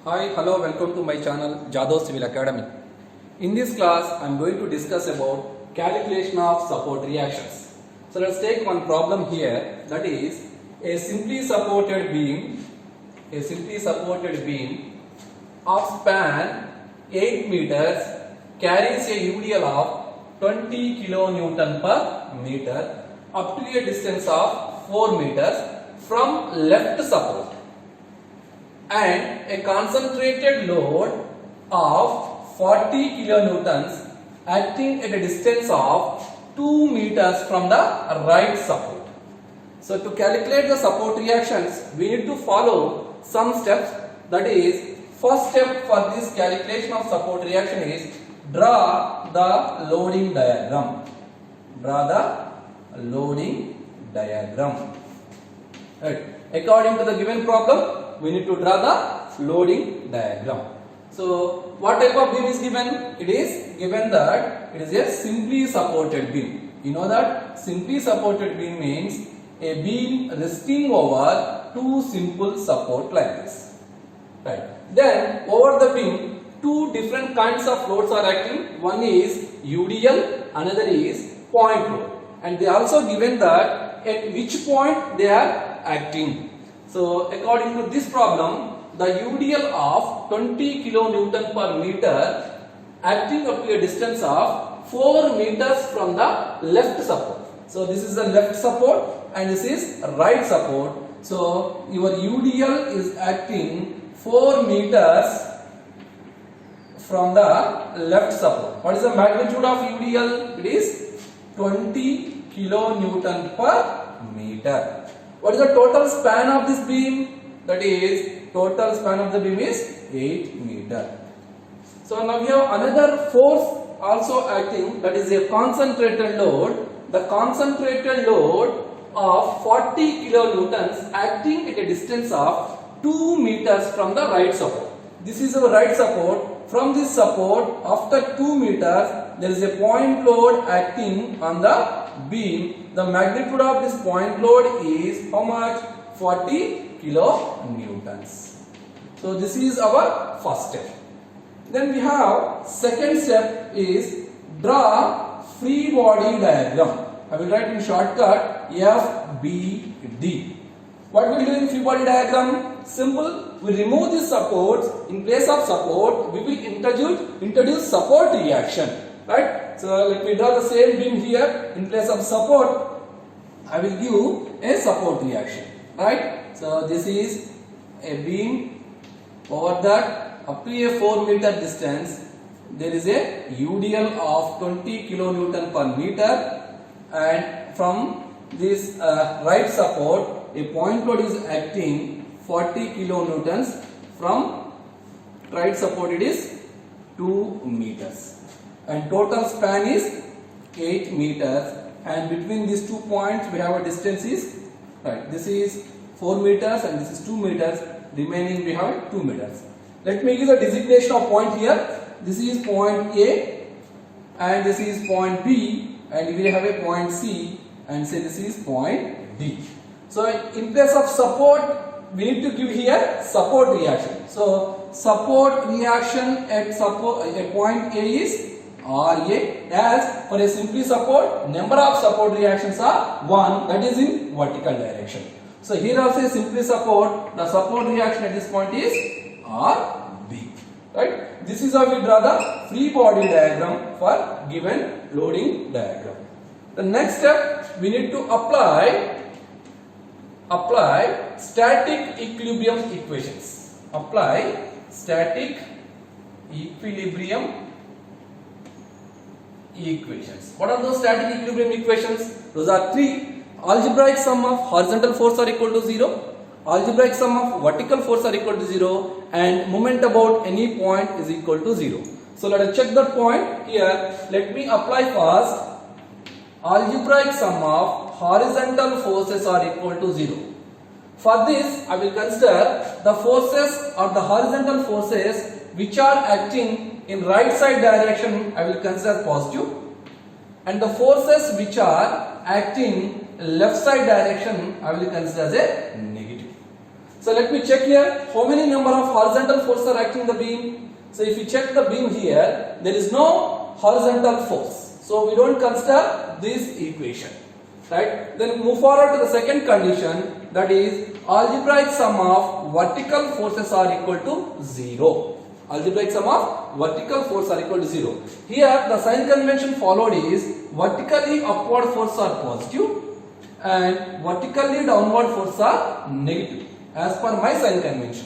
Hi, hello, welcome to my channel Jadhav Civil Academy. In this class, I am going to discuss about calculation of support reactions. So let's take one problem here, that is a simply supported beam of span 8 meters carries a UDL of 20 kilonewton per meter up to a distance of 4 meters from left support, and a concentrated load of 40 kilonewtons acting at a distance of 2 meters from the right support. So to calculate the support reactions, we need to follow some steps. That is, first step for this calculation of support reaction is draw the loading diagram. Right. According to the given problem, we need to draw the loading diagram. So what type of beam is given? It is given that it is a simply supported beam. You know that simply supported beam means a beam resting over two simple support like this. Right. Then over the beam, two different kinds of loads are acting. One is UDL, another is point load. And they also given that at which point they are acting. So according to this problem, the UDL of 20 kilonewton per meter acting up to a distance of 4 meters from the left support. So this is the left support and this is right support. So your UDL is acting 4 meters from the left support. What is the magnitude of UDL? It is 20 kilonewton per meter. What is the total span of this beam? That is, total span of the beam is 8 meters. So now we have another force also acting, that is a concentrated load. The concentrated load of 40 kilonewtons acting at a distance of 2 meters from the right support. This is our right support. From this support, after 2 meters, there is a point load acting on the beam. The magnitude of this point load is how much? 40 kilonewtons. So this is our first step. Then we have second step is draw free body diagram. I will write in shortcut FBD. What we will do in free body diagram? Simple. We remove the supports. In place of support, we will introduce support reaction. Right? So let me draw the same beam here. In place of support, I will give a support reaction. Right? So this is a beam. Over that, up to a 4 meter distance, there is a UDL of 20 kilonewton per meter, and from this right support, a point load is acting 40 kilonewtons. From right support, it is 2 meters, and total span is 8 meters. And between these 2 points, we have a distance is right. This is 4 meters and this is 2 meters. Remaining we have 2 meters. Let me give the designation of point here. This is point A and this is point B, and we have a point C, and say this is point D. So in place of support, we need to give here support reaction. So support reaction at point A is RA, as for a simply support, number of support reactions are 1, that is in vertical direction. So here also a simply support, the support reaction at this point is RB. Right? This is how we draw the free body diagram for given loading diagram. The next step, we need to apply static equilibrium equations. Apply static equilibrium equations. What are those static equilibrium equations? Those are 3. Algebraic sum of horizontal force are equal to 0. Algebraic sum of vertical force are equal to 0. And moment about any point is equal to 0. So let us check that point here. Let me apply first. Algebraic sum of horizontal forces are equal to 0. For this, I will consider the forces or the horizontal forces which are acting in right side direction, I will consider positive, and the forces which are acting left side direction, I will consider as a negative. So let me check here how many number of horizontal forces are acting the beam. So if you check the beam here, there is no horizontal force. So we don't consider this equation. Right? Then move forward to the second condition, that is algebraic sum of vertical forces are equal to 0. Algebraic sum of vertical force are equal to 0. Here the sign convention followed is vertically upward force are positive and vertically downward force are negative as per my sign convention.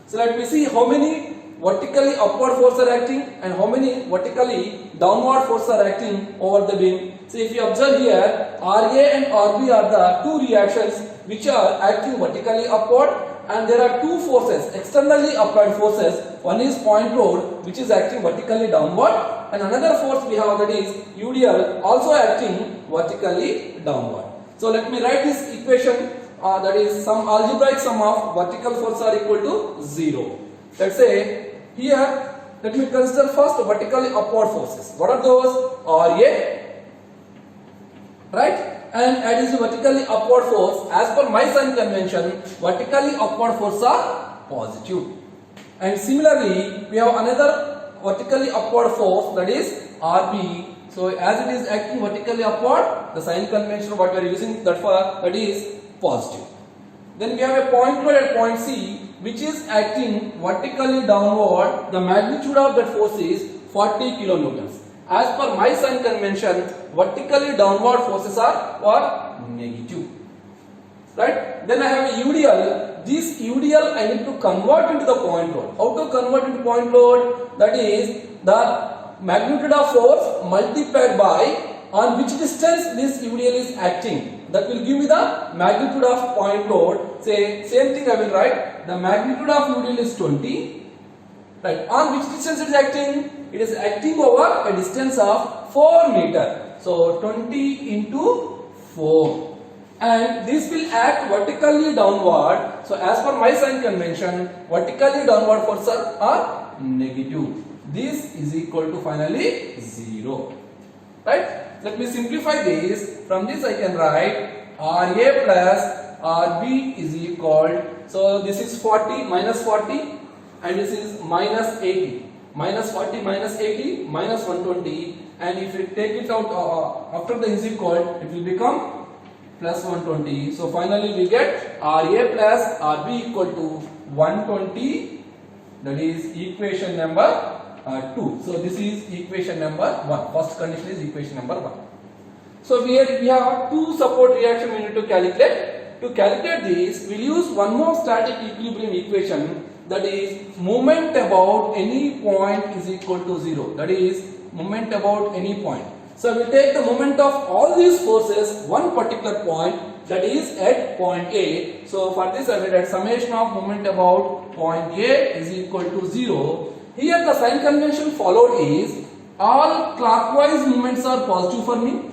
So let me see how many vertically upward force are acting and how many vertically downward force are acting over the beam. So if you observe here, RA and RB are the two reactions which are acting vertically upward, and there are two forces, externally applied forces. One is point load which is acting vertically downward, and another force we have, that is UDL, also acting vertically downward. So let me write this equation, that is some algebraic sum of vertical force are equal to 0. Let's say here, let me consider first vertically upward forces. What are those? RA, right? And add is the vertically upward force. As per my sign convention, vertically upward force are positive. And similarly, we have another vertically upward force, that is RB. So as it is acting vertically upward, the sign convention what we are using that is positive. Then we have a point load at point C which is acting vertically downward. The magnitude of that force is 40 kilonewtons. As per my sign convention, vertically downward forces are negative. Right? Then I have a UDL. This UDL I need to convert into the point load. How to convert into point load? That is the magnitude of force multiplied by on which distance this UDL is acting. That will give me the magnitude of point load. Say same thing I will write. The magnitude of UDL is 20. Right? On which distance it is acting? It is acting over a distance of 4 meter. So 20 into 4. And this will act vertically downward. So as per my sign convention, vertically downward forces are negative. This is equal to finally 0. Right? Let me simplify this. From this I can write RA plus RB is equal. So this is 40 minus 40 and this is minus 80. Minus 40 minus 80 minus 120, and if you take it out after the is equal, it will become plus 120. So finally we get RA plus RB equal to 120. That is equation number 2. So this is equation number 1. First condition is equation number 1. So here we have two support reaction we need to calculate. To calculate this, we will use one more static equilibrium equation, that is moment about any point is equal to 0. That is moment about any point. So we take the moment of all these forces one particular point, that is at point A. So for this I will write summation of moment about point A is equal to 0. Here the sign convention followed is all clockwise movements are positive for me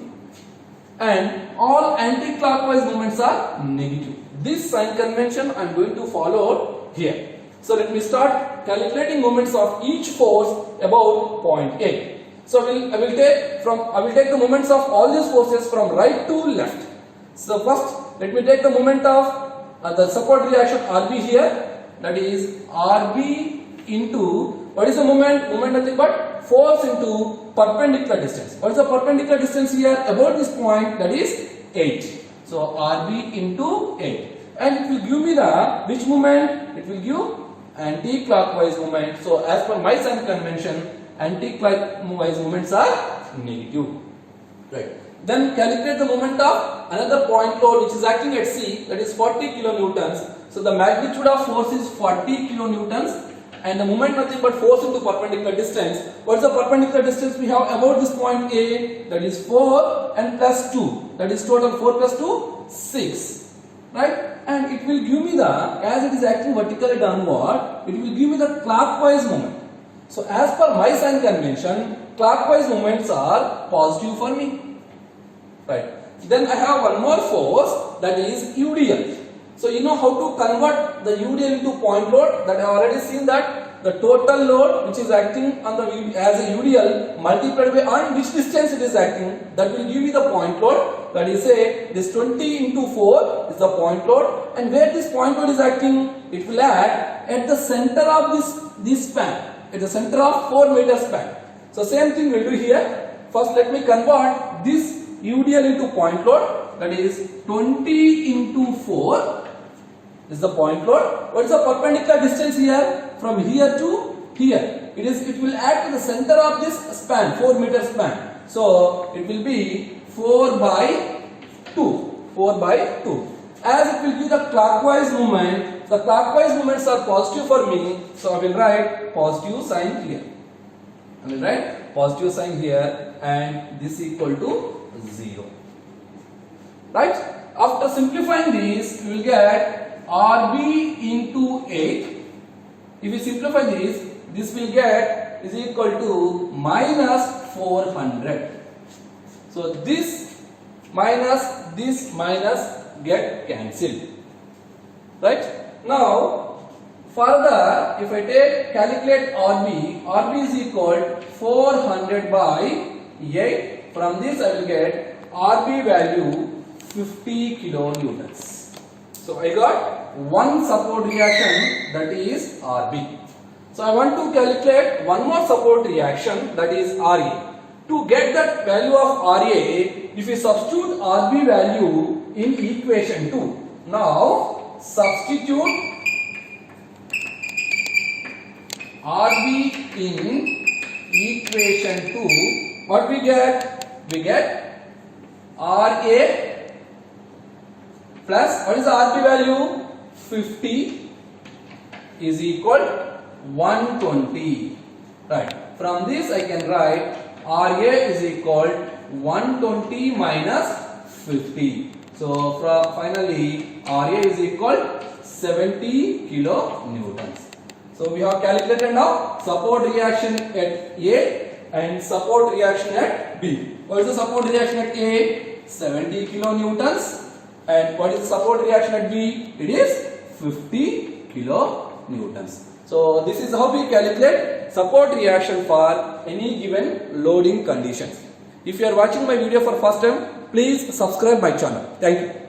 and all anti-clockwise movements are negative. This sign convention I am going to follow here. So let me start calculating moments of each force about point A. So I will take the moments of all these forces from right to left. So first let me take the moment of the support reaction RB here, that is RB into what is the moment? Moment nothing but force into perpendicular distance. What is the perpendicular distance here? About this point, that is 8. So RB into 8. And it will give me the which moment? It will give anti-clockwise movement. So as per my sign convention, anti-clockwise movements are negative. Right. Then calculate the moment of another point load which is acting at C, that is 40 kilonewtons. So the magnitude of force is 40 kilonewtons and the moment nothing but force into perpendicular distance. What is the perpendicular distance we have about this point A? That is 4 and plus 2. That is total 4 plus 2, 6. Right? And it will give me the, as it is acting vertically downward, it will give me the clockwise moment. So as per my sign convention, clockwise moments are positive for me. Right. Then I have one more force, that is UDL. So you know how to convert the UDL into point load. That I have already seen that the total load which is acting on the as a UDL multiplied by on which distance it is acting, that will give me the point load. That is say this 20 into 4 is the point load, and where this point load is acting, it will act at the center of this span, at the center of 4 meter span. So same thing we'll do here. First let me convert this UDL into point load, that is 20 into 4 is the point load. What is the perpendicular distance here from here to here? It will act at the center of this span, 4 meter span. So it will be 4 by 2. 4 by 2. As it will give the clockwise movement, the clockwise movements are positive for me, so I will write positive sign here. I will write positive sign here, and this equal to 0. Right? After simplifying this, you will get RB into 8. If you simplify this will get is equal to minus 400. So this minus get cancelled. Right? Now further, if I calculate RB is equal 400 by 8. From this I will get RB value 50 kilonewtons. So I got one support reaction, that is RB. So I want to calculate one more support reaction, that is RA. To get that value of RA, if we substitute RB value in equation 2. Now substitute RB in equation 2. What we get? We get RA plus, what is the RB value? 50 is equal 120. Right. From this I can write RA is equal 120 minus 50. So finally RA is equal 70 kilonewtons. So we have calculated now support reaction at A and support reaction at B. What is the support reaction at A? 70 kilonewtons. And what is the support reaction at B? It is 50 kilonewtons. So this is how we calculate support reaction for any given loading conditions. If you are watching my video for first time, please subscribe my channel. Thank you.